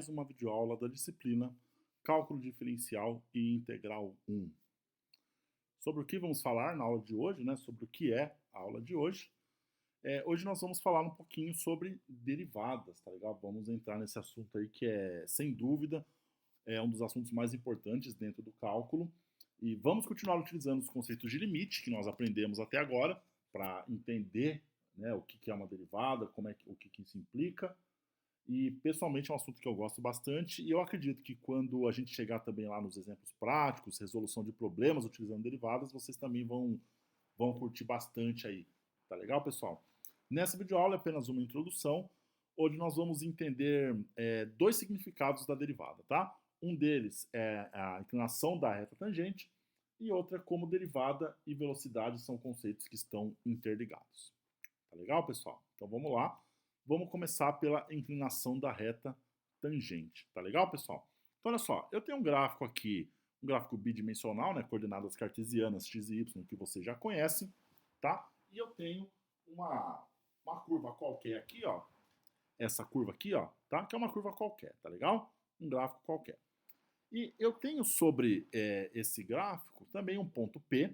Mais uma videoaula da disciplina Cálculo Diferencial e Integral 1. Sobre o que vamos falar na aula de hoje, né? Sobre o que é a aula de hoje. Hoje nós vamos falar um pouquinho sobre derivadas, tá legal? Vamos entrar nesse assunto aí que é, sem dúvida, um dos assuntos mais importantes dentro do cálculo. E vamos continuar utilizando os conceitos de limite que nós aprendemos até agora para entender, né, o que é uma derivada, o que isso implica. E, pessoalmente, é um assunto que eu gosto bastante e eu acredito que quando a gente chegar também lá nos exemplos práticos, resolução de problemas utilizando derivadas, vocês também vão curtir bastante aí. Tá legal, pessoal? Nessa videoaula é apenas uma introdução, onde nós vamos entender dois significados da derivada, tá? Um deles é a inclinação da reta tangente e outra é como derivada e velocidade são conceitos que estão interligados. Tá legal, pessoal? Então vamos lá. Vamos começar pela inclinação da reta tangente. Tá legal, pessoal? Então olha só, eu tenho um gráfico aqui, um gráfico bidimensional, né, coordenadas cartesianas x e y, que vocês já conhecem, tá? E eu tenho uma curva qualquer aqui, ó. Essa curva aqui, ó, tá? Que é uma curva qualquer, tá legal? Um gráfico qualquer. E eu tenho sobre esse gráfico também um ponto P,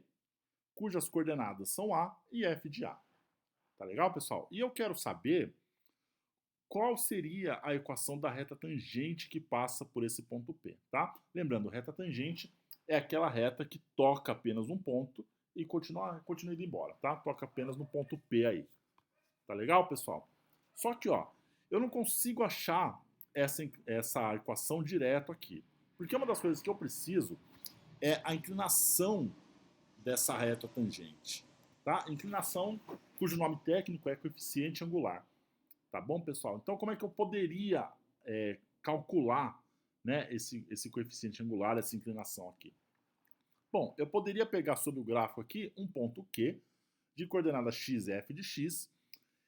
cujas coordenadas são A e F de A. Tá legal, pessoal? E eu quero saber qual seria a equação da reta tangente que passa por esse ponto P, tá? Lembrando, reta tangente é aquela reta que toca apenas um ponto e continua indo embora, tá? Toca apenas no ponto P aí. Tá legal, pessoal? Só que, ó, eu não consigo achar essa equação direto aqui. Porque uma das coisas que eu preciso é a inclinação dessa reta tangente, tá? Inclinação cujo nome técnico é coeficiente angular. Tá bom, pessoal? Então, como é que eu poderia calcular, né, esse coeficiente angular, essa inclinação aqui? Bom, eu poderia pegar sobre o gráfico aqui um ponto Q, de coordenada x, f de x,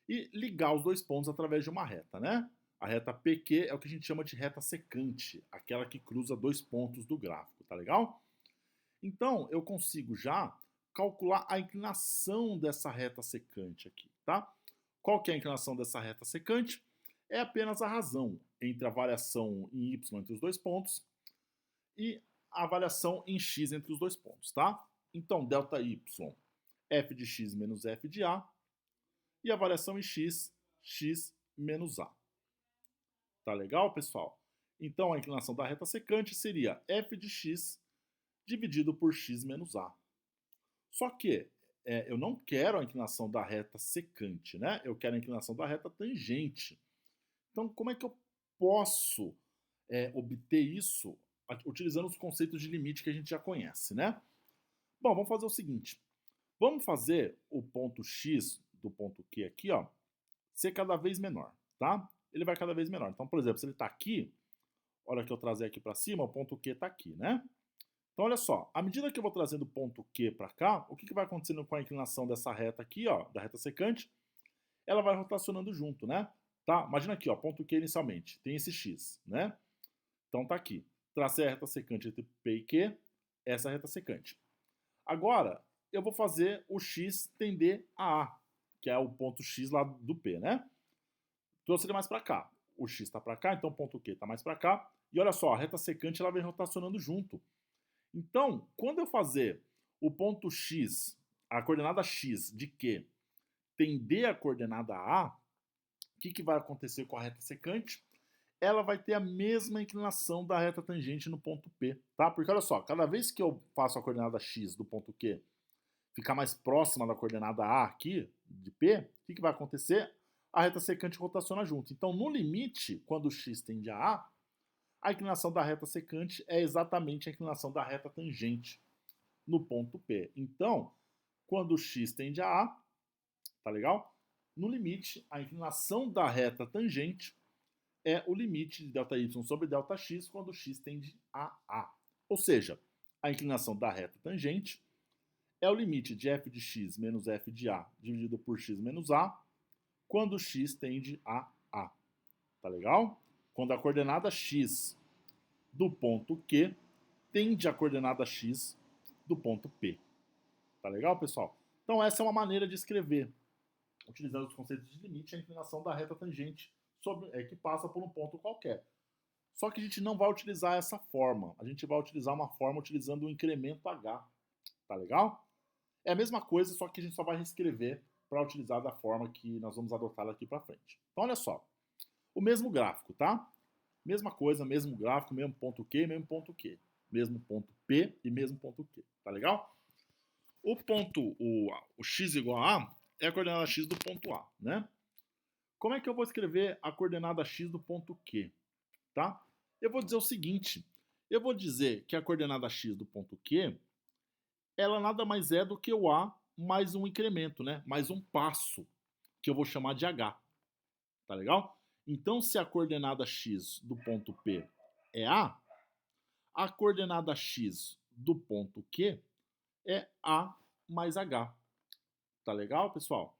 e ligar os dois pontos através de uma reta, né? A reta PQ é o que a gente chama de reta secante, aquela que cruza dois pontos do gráfico, tá legal? Então, eu consigo já calcular a inclinação dessa reta secante aqui, tá? Qual que é a inclinação dessa reta secante? É apenas a razão entre a variação em y entre os dois pontos e a variação em x entre os dois pontos, tá? Então, ΔY, f de x menos f de a, e a variação em x, x menos a. Tá legal, pessoal? Então, a inclinação da reta secante seria f de x dividido por x menos a. Só que eu não quero a inclinação da reta secante, né? Eu quero a inclinação da reta tangente. Então, como é que eu posso obter isso utilizando os conceitos de limite que a gente já conhece, né? Bom, vamos fazer o seguinte. Vamos fazer o ponto x do ponto Q aqui, ó, ser cada vez menor, tá? Ele vai cada vez menor. Então, por exemplo, se ele está aqui, olha que eu trazer aqui para cima, o ponto Q está aqui, né? Então, olha só, à medida que eu vou trazendo o ponto Q para cá, o que vai acontecendo com a inclinação dessa reta aqui, ó, da reta secante? Ela vai rotacionando junto, né? Tá? Imagina aqui, ó, ponto Q inicialmente, tem esse X, né? Então tá aqui. Tracei a reta secante entre P e Q, essa é a reta secante. Agora, eu vou fazer o X tender a A, que é o ponto X lá do P, né? Trouxe ele mais para cá. O X está para cá, então o ponto Q está mais para cá. E olha só, a reta secante ela vem rotacionando junto. Então, quando eu fazer o ponto x, a coordenada x de Q, tender a coordenada A, o que vai acontecer com a reta secante? Ela vai ter a mesma inclinação da reta tangente no ponto P, tá? Porque olha só, cada vez que eu faço a coordenada x do ponto Q ficar mais próxima da coordenada A aqui, de P, o que vai acontecer? A reta secante rotaciona junto. Então, no limite, quando o x tende a a inclinação da reta secante é exatamente a inclinação da reta tangente no ponto P. Então, quando o x tende a A, tá legal? No limite, a inclinação da reta tangente é o limite de ΔY sobre ΔX quando o x tende a A. Ou seja, a inclinação da reta tangente é o limite de f de x menos f de A dividido por x menos A quando o x tende a A. Tá legal? Quando a coordenada x do ponto Q tende a coordenada x do ponto P. Tá legal, pessoal? Então essa é uma maneira de escrever, utilizando os conceitos de limite, a inclinação da reta tangente que passa por um ponto qualquer. Só que a gente não vai utilizar essa forma. A gente vai utilizar uma forma utilizando o incremento H. Tá legal? É a mesma coisa, só que a gente só vai reescrever para utilizar da forma que nós vamos adotar daqui para frente. Então, olha só. O mesmo gráfico, tá? Mesma coisa, mesmo gráfico, mesmo ponto Q, mesmo ponto Q. Mesmo ponto P e mesmo ponto Q. Tá legal? O x igual a A é a coordenada x do ponto A, né? Como é que eu vou escrever a coordenada x do ponto Q? Tá? Eu vou dizer o seguinte. Eu vou dizer que a coordenada x do ponto Q, ela nada mais é do que o A mais um incremento, né? Mais um passo, que eu vou chamar de H. Tá legal? Então, se a coordenada x do ponto P é a coordenada x do ponto Q é A mais H. Tá legal, pessoal?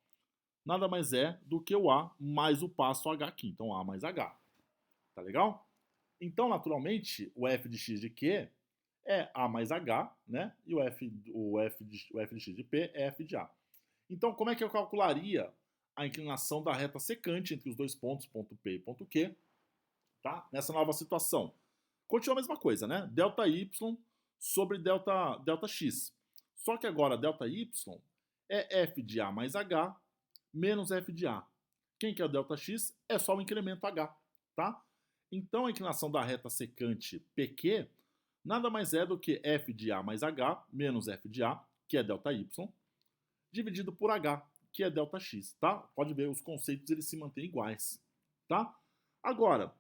Nada mais é do que o A mais o passo H aqui. Então, A mais H. Tá legal? Então, naturalmente, o f de x de Q é A mais H, né? E o f de x de P é f de A. Então, como é que eu calcularia a inclinação da reta secante entre os dois pontos, ponto P e ponto Q, tá? Nessa nova situação. Continua a mesma coisa, né? Delta y sobre delta x. Só que agora delta y é f de A mais H menos f de A. Quem que é o delta x? É só o incremento H, tá? Então a inclinação da reta secante PQ nada mais é do que f de A mais H menos f de A, que é delta y, dividido por H, que é delta x, tá? Pode ver, os conceitos eles se mantêm iguais, tá? Agora,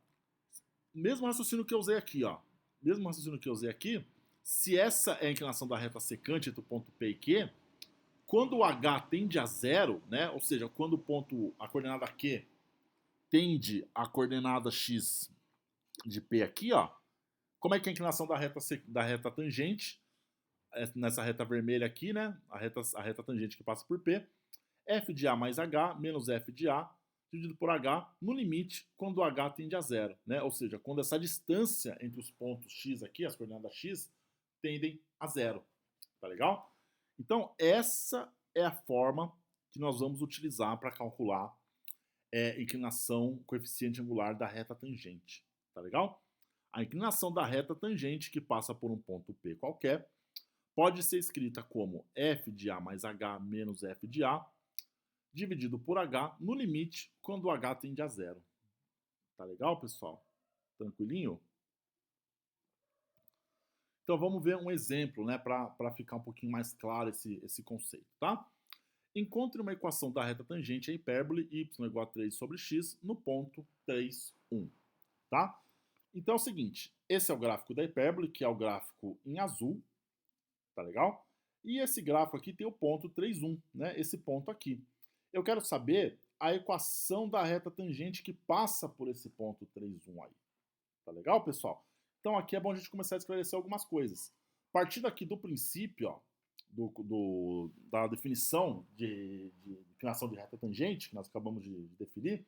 mesmo raciocínio que eu usei aqui, ó, mesmo raciocínio que eu usei aqui, se essa é a inclinação da reta secante entre o ponto P e Q, quando o H tende a zero, né, ou seja, quando o ponto, a coordenada Q tende à coordenada x de P aqui, ó, como é que é a inclinação da reta tangente, nessa reta vermelha aqui, né, a reta tangente que passa por P, f de A mais H menos f de A dividido por H no limite quando o H tende a zero, né? Ou seja, quando essa distância entre os pontos X aqui, as coordenadas X, tendem a zero. Tá legal? Então, essa é a forma que nós vamos utilizar para calcular inclinação coeficiente angular da reta tangente. Tá legal? A inclinação da reta tangente que passa por um ponto P qualquer pode ser escrita como f de A mais H menos f de A dividido por H no limite quando o H tende a zero. Tá legal, pessoal? Tranquilinho? Então vamos ver um exemplo, né, para ficar um pouquinho mais claro esse conceito, tá? Encontre uma equação da reta tangente à hipérbole y igual a 3 sobre x no ponto 3, 1, tá? Então é o seguinte, esse é o gráfico da hipérbole, que é o gráfico em azul, tá legal? E esse gráfico aqui tem o ponto 3, 1, né, esse ponto aqui. Eu quero saber a equação da reta tangente que passa por esse ponto 3, 1 aí. Tá legal, pessoal? Então aqui é bom a gente começar a esclarecer algumas coisas. Partindo aqui do princípio, ó, da definição de inclinação de reta tangente, que nós acabamos de definir,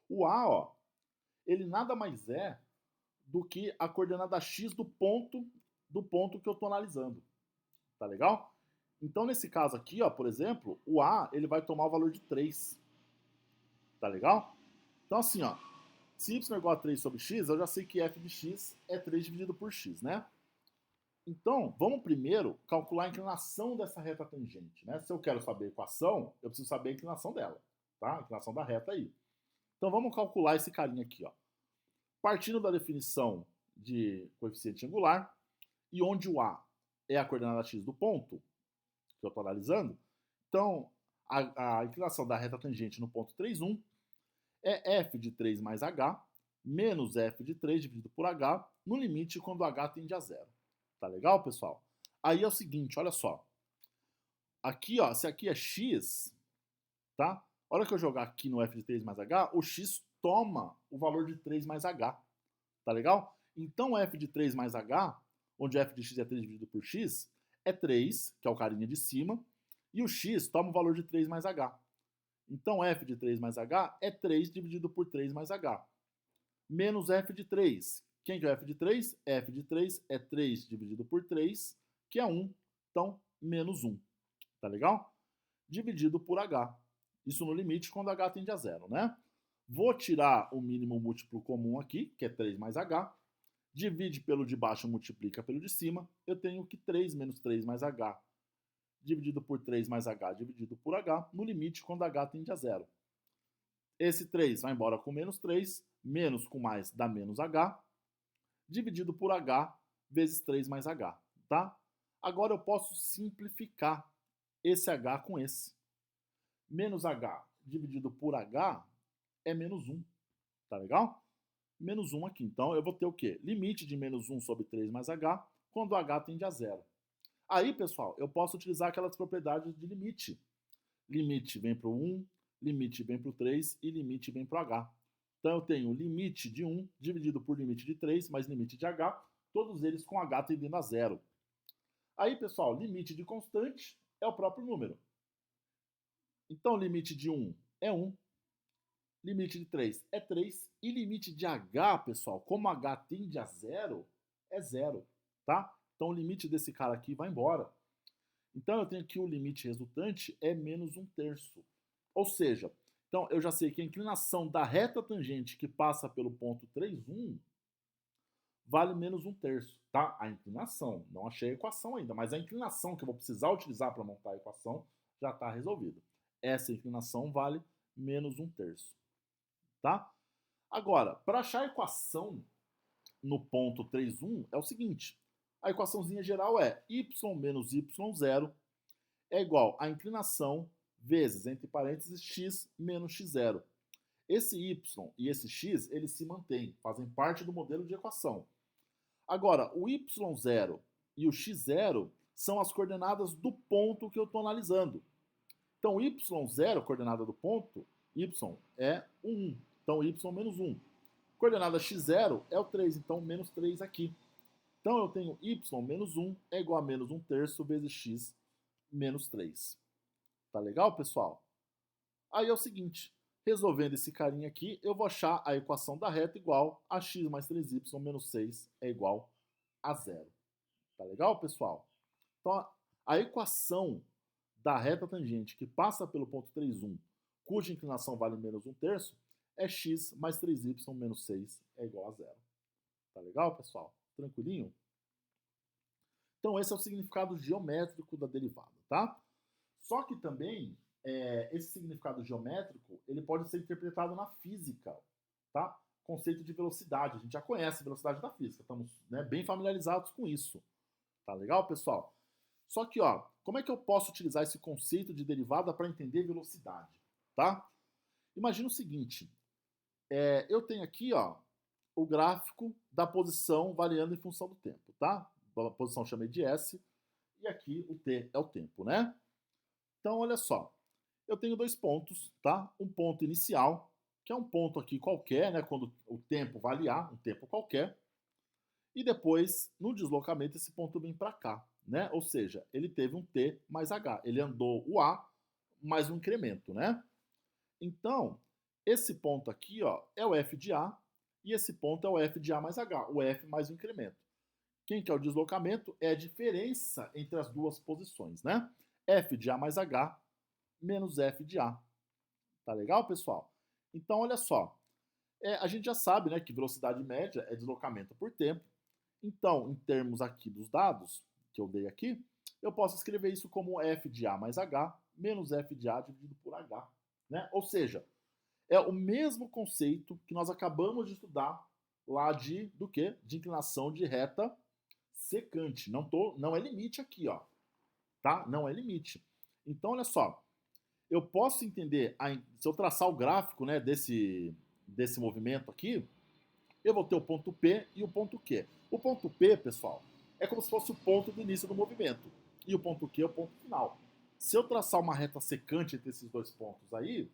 o A, ó, ele nada mais é do que a coordenada x do ponto que eu estou analisando. Tá legal? Então, nesse caso aqui, ó, por exemplo, o A ele vai tomar o valor de 3. Tá legal? Então, assim, ó, se y é igual a 3 sobre x, eu já sei que f de x é 3 dividido por x, né? Então, vamos primeiro calcular a inclinação dessa reta tangente, né? Se eu quero saber a equação, eu preciso saber a inclinação dela, tá? A inclinação da reta aí. Então, vamos calcular esse carinha aqui, ó. Partindo da definição de coeficiente angular, e onde o A é a coordenada x do ponto, que eu estou analisando, então a inclinação da reta tangente no ponto 3, 1 é f de 3 mais h menos f de 3 dividido por h no limite quando h tende a zero. Tá legal, pessoal? Aí é o seguinte, olha só. Aqui, ó, se aqui é x, tá? A hora que eu jogar aqui no f de 3 mais h, o x toma o valor de 3 mais h. Tá legal? Então f de 3 mais h, onde f de x é 3 dividido por x, é 3, que é o carinha de cima, e o x toma o valor de 3 mais h. Então f de 3 mais h é 3 dividido por 3 mais h. Menos f de 3. Quem que é o f de 3? F de 3 é 3 dividido por 3, que é 1. Então, menos 1. Tá legal? Dividido por h. Isso no limite quando h tende a zero, né? Vou tirar o mínimo múltiplo comum aqui, que é 3 mais h. divide pelo de baixo, multiplica pelo de cima, eu tenho que 3 menos 3 mais h, dividido por 3 mais h, dividido por h, no limite quando h tende a zero. Esse 3 vai embora com menos 3, menos com mais dá menos h, dividido por h vezes 3 mais h, tá? Agora eu posso simplificar esse h com esse. Menos h dividido por h é menos 1, tá legal? Menos 1 aqui, então eu vou ter o quê? Limite de menos 1 sobre 3 mais h, quando h tende a zero. Aí, pessoal, eu posso utilizar aquelas propriedades de limite. Limite vem para o 1, limite vem para o 3 e limite vem para o h. Então eu tenho limite de 1 dividido por limite de 3 mais limite de h, todos eles com h tendendo a zero. Aí, pessoal, limite de constante é o próprio número. Então, limite de 1 é 1, limite de 3 é 3, e limite de h, pessoal, como h tende a zero, é zero, tá? Então, o limite desse cara aqui vai embora. Então, eu tenho aqui o limite resultante é menos 1/3. Ou seja, então eu já sei que a inclinação da reta tangente que passa pelo ponto 3,1 vale menos 1/3, tá? A inclinação, não achei a equação ainda, mas a inclinação que eu vou precisar utilizar para montar a equação já está resolvida. Essa inclinação vale menos 1/3, tá? Agora, para achar a equação no ponto 3,1 é o seguinte, a equaçãozinha geral é y menos y0 é igual a inclinação vezes, entre parênteses, x menos x0. Esse y e esse x, eles se mantêm, fazem parte do modelo de equação. Agora, o y0 e o x0 são as coordenadas do ponto que eu estou analisando. Então, y0, coordenada do ponto, y é o 1. Então, y menos 1. Coordenada x0 é o 3, então menos 3 aqui. Então, eu tenho y menos 1 é igual a menos 1/3 vezes x menos 3. Tá legal, pessoal? Aí é o seguinte, resolvendo esse carinha aqui, eu vou achar a equação da reta igual a x mais 3y menos 6 é igual a zero. Tá legal, pessoal? Então, a equação da reta tangente que passa pelo ponto 3,1, cuja inclinação vale menos 1/3, é x mais 3y menos 6 é igual a zero. Tá legal, pessoal? Tranquilinho? Então, esse é o significado geométrico da derivada, tá? Só que também, esse significado geométrico, ele pode ser interpretado na física, tá? Conceito de velocidade, a gente já conhece a velocidade da física, estamos, né, bem familiarizados com isso. Tá legal, pessoal? Só que, ó, como é que eu posso utilizar esse conceito de derivada para entender velocidade, tá? Imagina o seguinte, eu tenho aqui, ó, o gráfico da posição variando em função do tempo, tá? A posição chamei de S, e aqui o T é o tempo, né? Então, olha só, eu tenho dois pontos, tá? Um ponto inicial, que é um ponto aqui qualquer, né? Quando o tempo variar, um tempo qualquer, e depois, no deslocamento, esse ponto vem para cá, né? Ou seja, ele teve um T mais H, ele andou o A mais um incremento, né? Então, esse ponto aqui, ó, é o F de A, e esse ponto é o F de A mais H, o F mais o incremento. Quem que é o deslocamento? É a diferença entre as duas posições, né? F de A mais H menos F de A. Tá legal, pessoal? Então, olha só. A gente já sabe, né, que velocidade média é deslocamento por tempo. Então, em termos aqui dos dados que eu dei aqui, eu posso escrever isso como F de A mais H menos F de A dividido por H, né? Ou seja, é o mesmo conceito que nós acabamos de estudar lá do quê? De inclinação de reta secante. Não é limite aqui, ó. Tá? Não é limite. Então, olha só. Eu posso entender, se eu traçar o gráfico, né, desse movimento aqui, eu vou ter o ponto P e o ponto Q. O ponto P, pessoal, é como se fosse o ponto do início do movimento. E o ponto Q é o ponto final. Se eu traçar uma reta secante entre esses dois pontos aí,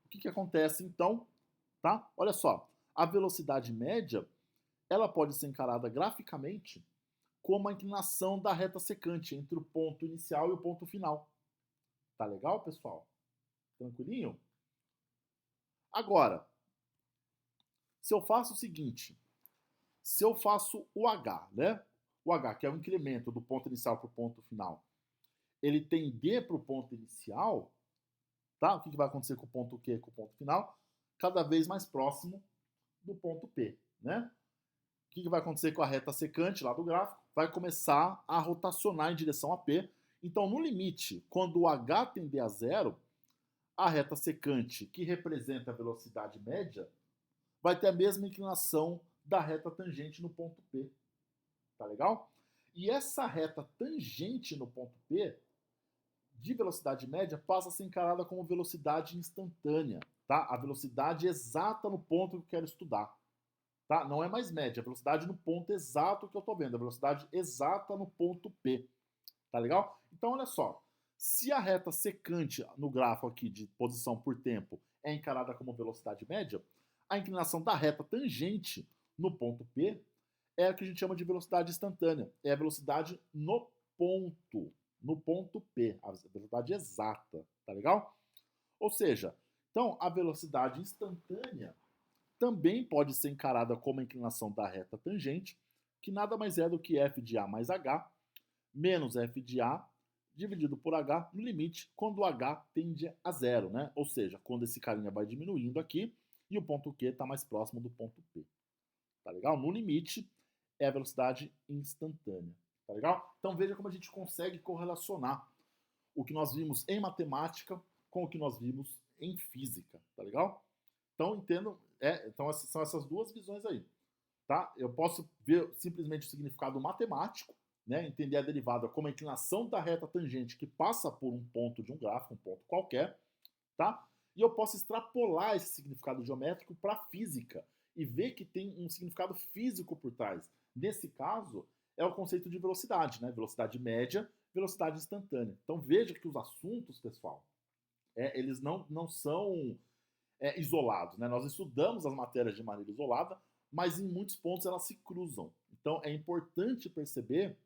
o que acontece então? Tá? Olha só, a velocidade média, ela pode ser encarada graficamente como a inclinação da reta secante entre o ponto inicial e o ponto final. Tá legal, pessoal? Tranquilinho? Agora, se eu faço o seguinte, se eu faço o H, né? O H, que é o incremento do ponto inicial para o ponto final, ele tender para o ponto inicial, tá? O que vai acontecer com o ponto Q, com o ponto final? Cada vez mais próximo do ponto P, né? que vai acontecer com a reta secante lá do gráfico? Vai começar a rotacionar em direção a P. Então, no limite, quando o H tender a zero, a reta secante, que representa a velocidade média, vai ter a mesma inclinação da reta tangente no ponto P. Tá legal? E essa reta tangente no ponto P, de velocidade média, passa a ser encarada como velocidade instantânea, tá? A velocidade exata no ponto que eu quero estudar. Tá? Não é mais média, é a velocidade no ponto exato que eu estou vendo, a velocidade exata no ponto P. Tá legal? Então, olha só. Se a reta secante no gráfico aqui de posição por tempo é encarada como velocidade média, a inclinação da reta tangente no ponto P é o que a gente chama de velocidade instantânea. É a velocidade no ponto P, a velocidade exata. Tá legal? Ou seja, então a velocidade instantânea também pode ser encarada como a inclinação da reta tangente, que nada mais é do que f de a mais h, menos f de a, dividido por h, no limite, quando o h tende a zero, né? Ou seja, quando esse carinha vai diminuindo aqui e o ponto Q está mais próximo do ponto P. Tá legal? No limite, é a velocidade instantânea. Tá legal? Então veja como a gente consegue correlacionar o que nós vimos em matemática com o que nós vimos em física. Tá legal? Então, entendo. Então, são essas duas visões aí. Tá? Eu posso ver simplesmente o significado matemático, né? Entender a derivada como a inclinação da reta tangente que passa por um ponto de um gráfico, um ponto qualquer. Tá? E eu posso extrapolar esse significado geométrico para a física e ver que tem um significado físico por trás. Nesse caso, é o conceito de velocidade, né? Velocidade média, velocidade instantânea. Então, veja que os assuntos, pessoal, eles não são isolados. Né? Nós estudamos as matérias de maneira isolada, mas em muitos pontos elas se cruzam. Então é importante perceber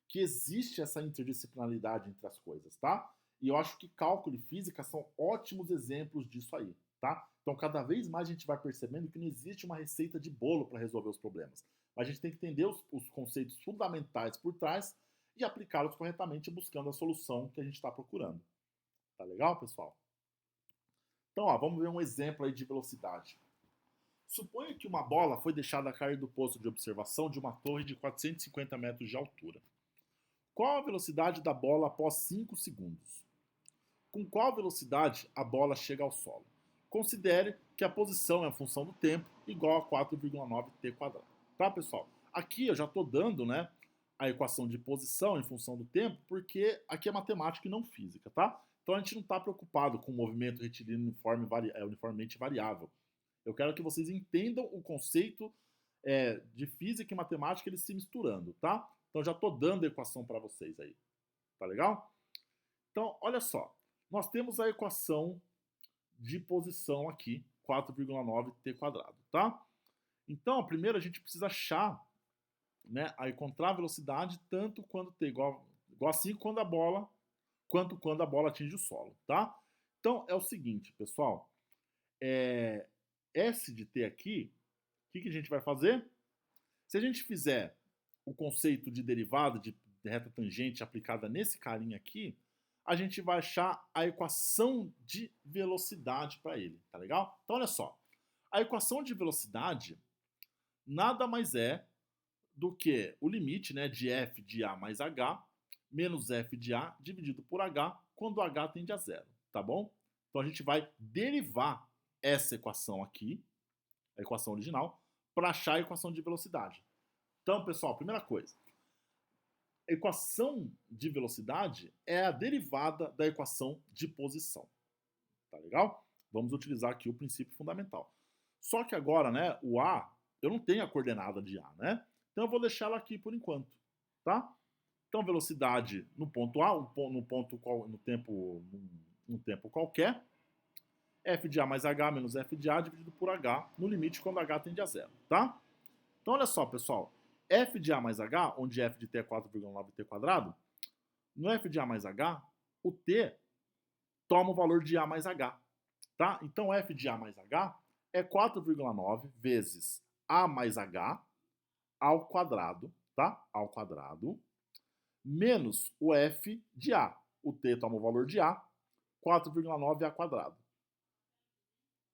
que existe essa interdisciplinaridade entre as coisas, tá? E eu acho que cálculo e física são ótimos exemplos disso aí, tá? Então cada vez mais a gente vai percebendo que não existe uma receita de bolo para resolver os problemas. A gente tem que entender os conceitos fundamentais por trás e aplicá-los corretamente buscando a solução que a gente está procurando. Tá legal, pessoal? Então, ó, vamos ver um exemplo aí de velocidade. Suponha que uma bola foi deixada cair do posto de observação de uma torre de 450 metros de altura. Qual a velocidade da bola após 5 segundos? Com qual velocidade a bola chega ao solo? Considere que a posição é a função do tempo igual a 4,9t². Tá, pessoal? Aqui eu já estou dando, né, a equação de posição em função do tempo, porque aqui é matemática e não física, tá? Então a gente não está preocupado com o movimento retilíneo uniformemente variável. Eu quero que vocês entendam o conceito de física e matemática, eles se misturando, tá? Então já estou dando a equação para vocês aí. Tá legal? Então, olha só. Nós temos a equação de posição aqui, 4,9t², tá? Então, primeiro a gente precisa achar, né, encontrar a velocidade tanto quando t igual a 5 quanto quando a bola atinge o solo, tá? Então, é o seguinte, pessoal. S de t aqui, o que a gente vai fazer? Se a gente fizer o conceito de derivada de reta tangente aplicada nesse carinha aqui, a gente vai achar a equação de velocidade para ele, tá legal? Então, olha só. A equação de velocidade nada mais é do que o limite, né, de f de a mais h menos f de a dividido por h quando h tende a zero, tá bom? Então a gente vai derivar essa equação aqui, a equação original, para achar a equação de velocidade. Então, pessoal, primeira coisa, a equação de velocidade é a derivada da equação de posição. Tá legal? Vamos utilizar aqui o princípio fundamental. Só que agora, né, o a, eu não tenho a coordenada de a, né? Então eu vou deixar ela aqui por enquanto, tá? Então velocidade no ponto a, no tempo qualquer, f de a mais h menos f de a dividido por h no limite quando h tende a zero, tá? Então olha só, pessoal, f de a mais h, onde f de t é 4,9t², no f de a mais h, o t toma o valor de a mais h, tá? Então f de a mais h é 4,9 vezes a mais h ao quadrado, tá? Ao quadrado, menos o f de a. O t toma o valor de a, 4,9 a quadrado,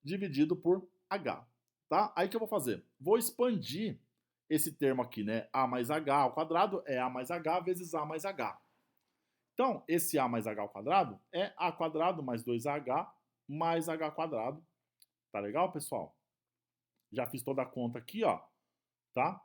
dividido por h, tá? Aí o que eu vou fazer? Vou expandir esse termo aqui, né, a mais h ao quadrado é a mais h vezes a mais h. Então, esse a mais h ao quadrado é a quadrado mais 2ah mais h quadrado. Tá legal, pessoal? Já fiz toda a conta aqui, ó, tá?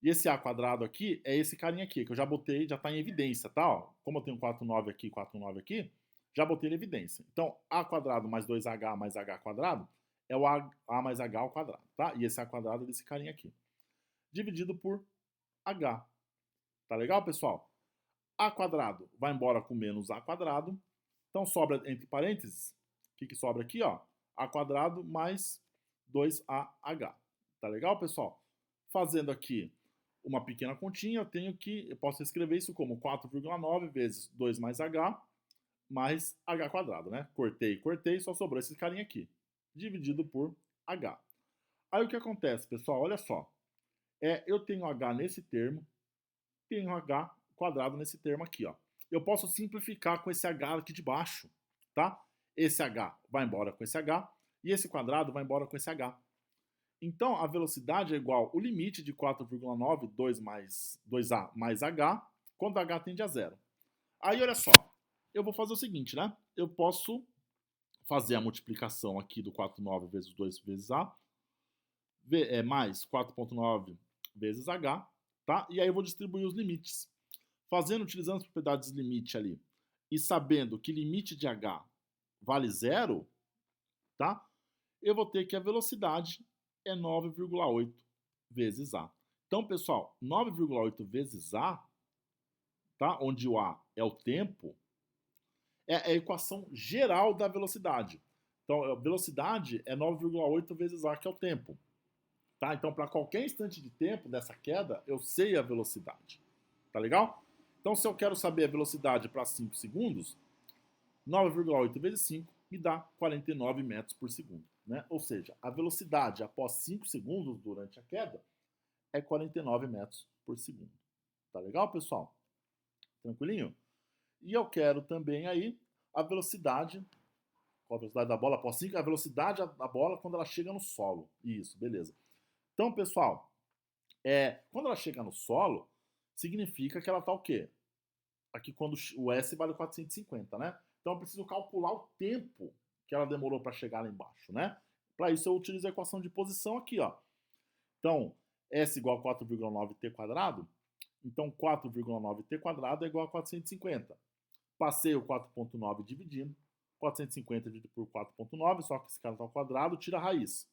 E esse a quadrado aqui é esse carinha aqui, que eu já botei, já tá em evidência, tá? Ó, como eu tenho 49 aqui, 49 aqui, já botei em evidência. Então, a quadrado mais 2h mais h quadrado é o a mais h ao quadrado, tá? E esse a quadrado é desse carinha aqui. Dividido por h. Tá legal, pessoal? A quadrado vai embora com menos a quadrado. Então, sobra entre parênteses, o que sobra aqui, ó? A quadrado mais 2ah. Tá legal, pessoal? Fazendo aqui uma pequena continha, eu posso escrever isso como 4,9 vezes 2 mais h, mais h quadrado, né? Cortei, só sobrou esse carinha aqui, dividido por h. Aí o que acontece, pessoal? Olha só. Eu tenho h nesse termo, tenho h quadrado nesse termo aqui, ó. Eu posso simplificar com esse h aqui de baixo, tá? Esse h vai embora com esse h, e esse quadrado vai embora com esse h. Então, a velocidade é igual ao limite de 4,9, 2a mais h, quando h tende a zero. Aí, olha só, eu vou fazer o seguinte, né? Eu posso fazer a multiplicação aqui do 4,9 vezes 2 vezes a, mais 4,9 vezes h, tá? E aí eu vou distribuir os limites. Utilizando as propriedades de limite ali, e sabendo que limite de h vale zero, tá? Eu vou ter que a velocidade é 9,8 vezes a. Então, pessoal, 9,8 vezes a, tá? Onde o a é o tempo, é a equação geral da velocidade. Então, a velocidade é 9,8 vezes a, que é o tempo. Tá? Então, para qualquer instante de tempo dessa queda, eu sei a velocidade. Tá legal? Então, se eu quero saber a velocidade para 5 segundos, 9,8 vezes 5 me dá 49 metros por segundo. Né? Ou seja, a velocidade após 5 segundos durante a queda é 49 metros por segundo. Tá legal, pessoal? Tranquilinho? E eu quero também aí a velocidade, qual a velocidade da bola após 5? A velocidade da bola quando ela chega no solo. Isso, beleza. Então, pessoal, quando ela chega no solo, significa que ela está o quê? Aqui quando o S vale 450, né? Então eu preciso calcular o tempo que ela demorou para chegar lá embaixo, né? Para isso eu utilizo a equação de posição aqui, ó. Então, S igual a 4,9t quadrado. Então, 4,9t quadrado é igual a 450. Passei o 4,9 dividindo. 450 dividido por 4,9, só que esse cara está ao quadrado, tira a raiz.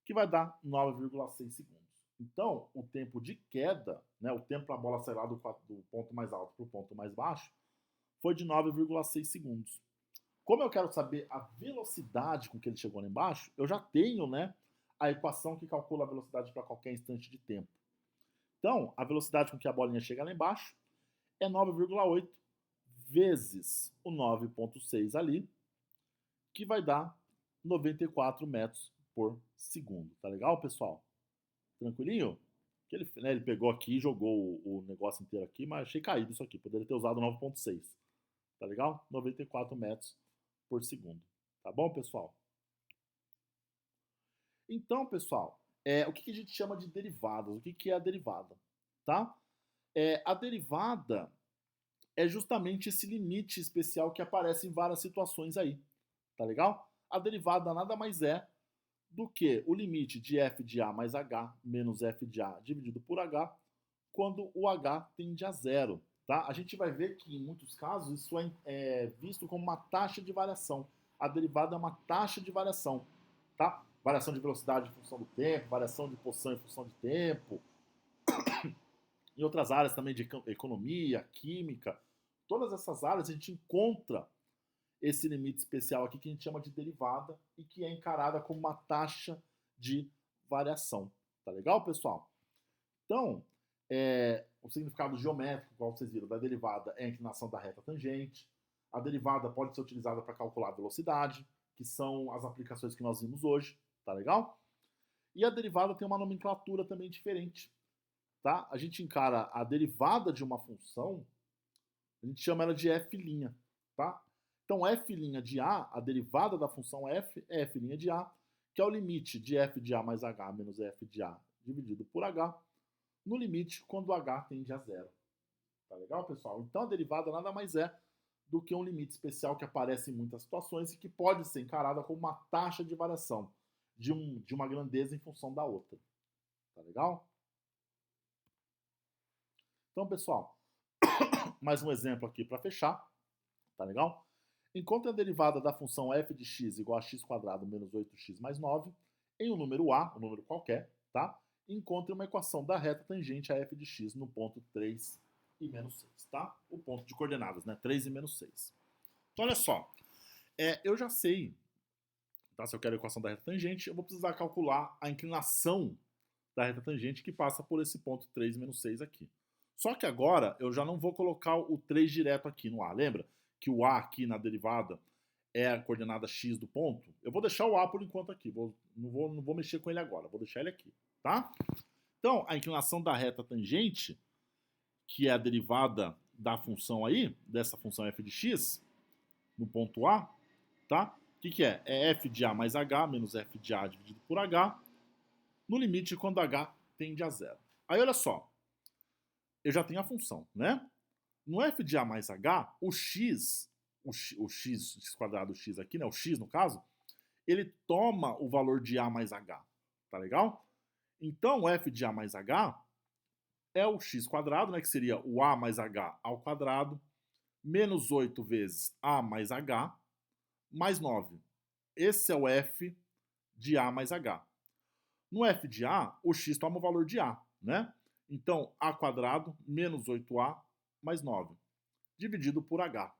Que vai dar 9,6 segundos. Então, o tempo de queda, né, o tempo para a bola sair lá do ponto mais alto para o ponto mais baixo, foi de 9,6 segundos. Como eu quero saber a velocidade com que ele chegou lá embaixo, eu já tenho, né, a equação que calcula a velocidade para qualquer instante de tempo. Então, a velocidade com que a bolinha chega lá embaixo é 9,8 vezes o 9,6 ali, que vai dar 94 metros por segundo. Tá legal, pessoal? Tranquilinho? Ele pegou aqui e jogou o negócio inteiro aqui, mas achei caído isso aqui. Poderia ter usado 9,6. Tá legal? 94 metros por segundo. Tá bom, pessoal? Então, pessoal, o que a gente chama de derivadas? O que é a derivada? Tá? A derivada é justamente esse limite especial que aparece em várias situações aí. Tá legal? A derivada nada mais é do que o limite de f de a mais h menos f de a dividido por h, quando o h tende a zero. Tá? A gente vai ver que, em muitos casos, isso é visto como uma taxa de variação. A derivada é uma taxa de variação. Tá? Variação de velocidade em função do tempo, variação de posição em função de tempo. Em outras áreas também de economia, química, todas essas áreas a gente encontra esse limite especial aqui que a gente chama de derivada e que é encarada como uma taxa de variação. Tá legal, pessoal? Então, o significado geométrico, qual vocês viram, da derivada é a inclinação da reta tangente. A derivada pode ser utilizada para calcular a velocidade, que são as aplicações que nós vimos hoje. Tá legal? E a derivada tem uma nomenclatura também diferente. Tá? A gente encara a derivada de uma função, a gente chama ela de f', tá? Então, f' de a, a derivada da função f é f' de a, que é o limite de f de a mais h menos f de a dividido por h, no limite quando h tende a zero. Tá legal, pessoal? Então a derivada nada mais é do que um limite especial que aparece em muitas situações e que pode ser encarada como uma taxa de variação de uma grandeza em função da outra. Tá legal? Então, pessoal, mais um exemplo aqui para fechar. Tá legal? Encontre a derivada da função f de x igual a x² menos 8x mais 9 em um número a, um número qualquer, tá? Encontre uma equação da reta tangente a f de x no ponto 3 e menos 6, tá? O ponto de coordenadas, né? 3 e menos 6. Então, olha só. Eu já sei, tá? Se eu quero a equação da reta tangente, eu vou precisar calcular a inclinação da reta tangente que passa por esse ponto 3 menos 6 aqui. Só que agora eu já não vou colocar o 3 direto aqui no a. Lembra que o a aqui na derivada é a coordenada x do ponto? Eu vou deixar o a por enquanto aqui. Não vou mexer com ele agora. Vou deixar ele aqui, tá? Então, a inclinação da reta tangente, que é a derivada da função aí, dessa função f de x, no ponto a, tá? O que é? É f de a mais h menos f de a dividido por h, no limite quando h tende a zero. Aí, olha só. Eu já tenho a função, né? No f de a mais h, o x quadrado x aqui, né? O x no caso, ele toma o valor de a mais h, tá legal? Então, o f de a mais h é o x quadrado, né? Que seria o a mais h ao quadrado, menos 8 vezes a mais h, mais 9. Esse é o f de a mais h. No f de a, o x toma o valor de a, né? Então, a quadrado menos 8a mais 9, dividido por h.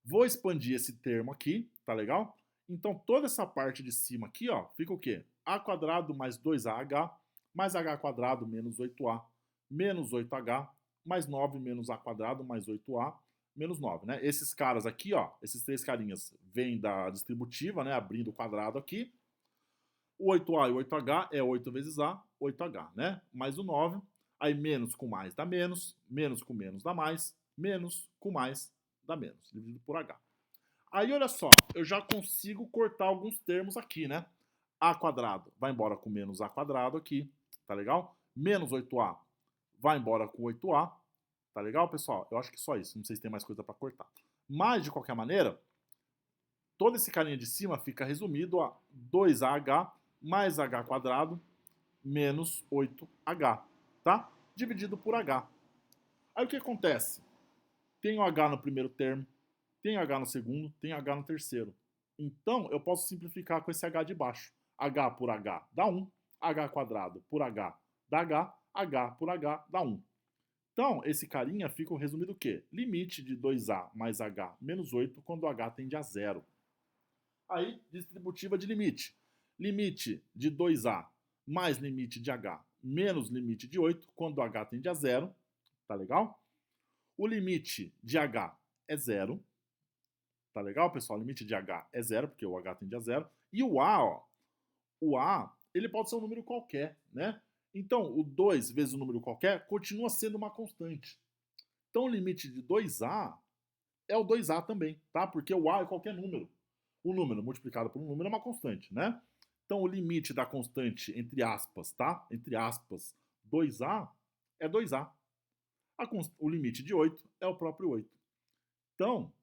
Vou expandir esse termo aqui, tá legal? Então, toda essa parte de cima aqui, ó, fica o quê? A quadrado mais 2ah mais h quadrado menos 8a menos 8h mais 9 menos a quadrado mais 8a menos 9, né? Esses caras aqui, ó, esses três carinhas vêm da distributiva, né? Abrindo o quadrado aqui. O 8a e o 8h é 8 vezes a, 8h, né? Mais o 9, aí menos com mais dá menos com menos dá mais, menos com mais dá menos, dividido por h. Aí, olha só, eu já consigo cortar alguns termos aqui, né? A quadrado vai embora com menos a quadrado aqui, tá legal? Menos 8a vai embora com 8a, tá legal, pessoal? Eu acho que só isso, não sei se tem mais coisa para cortar. Mas, de qualquer maneira, todo esse carinha de cima fica resumido a 2ah mais h quadrado menos 8h, tá? Dividido por h. Aí o que acontece? Tenho h no primeiro termo, tenho h no segundo, tenho h no terceiro. Então, eu posso simplificar com esse h de baixo. h por h dá 1, h quadrado por h dá h por h dá 1. Então, esse carinha fica resumido o quê? Limite de 2a mais h menos 8 quando h tende a zero. Aí, distributiva de limite. Limite de 2a mais limite de h menos limite de 8 quando h tende a zero. Tá legal? O limite de h é zero. Tá legal, pessoal? O limite de h é zero, porque o h tende a zero. E o a, ó, o a, ele pode ser um número qualquer, né? Então, o 2 vezes um número qualquer continua sendo uma constante. Então, o limite de 2a é o 2a também, tá? Porque o a é qualquer número. O número multiplicado por um número é uma constante, né? Então, o limite da constante, entre aspas, tá? Entre aspas, 2a é 2a. O limite de 8 é o próprio 8. Então,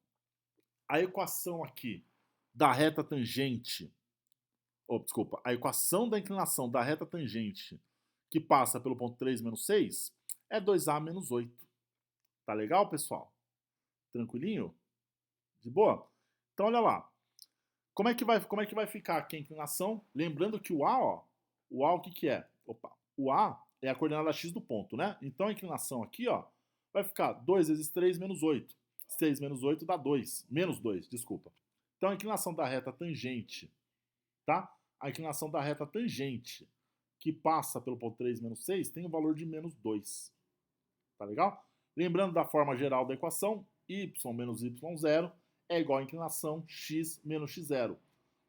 a equação aqui da reta tangente, desculpa, a equação da inclinação da reta tangente que passa pelo ponto 3 menos 6 é 2a menos 8. Tá legal, pessoal? Tranquilinho? De boa? Então, olha lá. Como é que vai ficar aqui a inclinação? Lembrando que o A, ó, o que é? Opa, o A é a coordenada x do ponto, né? Então a inclinação aqui, ó, vai ficar 2 vezes 3 menos 8. 6 menos 8 dá 2. Menos 2, desculpa. Então a inclinação da reta tangente, tá? A inclinação da reta tangente que passa pelo ponto 3 menos 6 tem o valor de menos 2. Tá legal? Lembrando da forma geral da equação, y menos y0 é igual à inclinação x menos x0.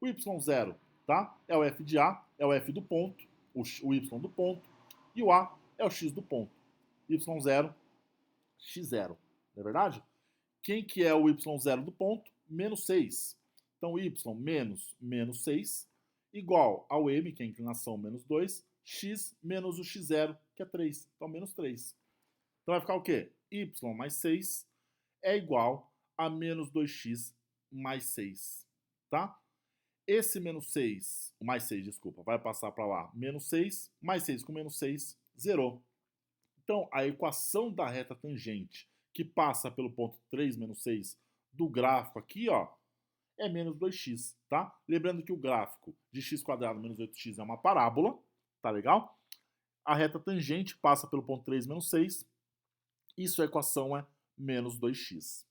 O y0, tá? É o f de a, é o f do ponto, o y do ponto, e o a é o x do ponto. y0, x0. Não é verdade? Quem que é o y0 do ponto? Menos 6. Então, y menos 6 igual ao m, que é a inclinação menos 2, x menos o x0, que é 3. Então, menos 3. Então, vai ficar o quê? Y mais 6 é igual a menos 2x mais 6, tá? Esse menos 6, mais 6, desculpa, vai passar para lá. Menos 6, mais 6 com menos 6, zerou. Então, a equação da reta tangente que passa pelo ponto 3 menos 6 do gráfico aqui, ó, é menos 2x, tá? Lembrando que o gráfico de x² menos 8x é uma parábola, tá legal? A reta tangente passa pelo ponto 3 menos 6, e sua equação é menos 2x.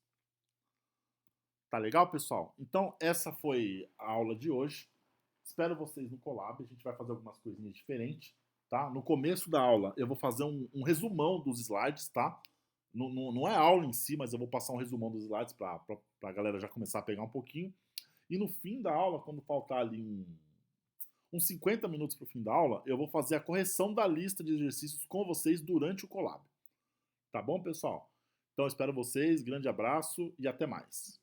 Tá legal, pessoal? Então, essa foi a aula de hoje. Espero vocês no Colab, a gente vai fazer algumas coisinhas diferentes, tá? No começo da aula, eu vou fazer um resumão dos slides, tá? Não é aula em si, mas eu vou passar um resumão dos slides para a galera já começar a pegar um pouquinho. E no fim da aula, quando faltar ali uns 50 minutos para o fim da aula, eu vou fazer a correção da lista de exercícios com vocês durante o Colab. Tá bom, pessoal? Então, espero vocês, grande abraço e até mais.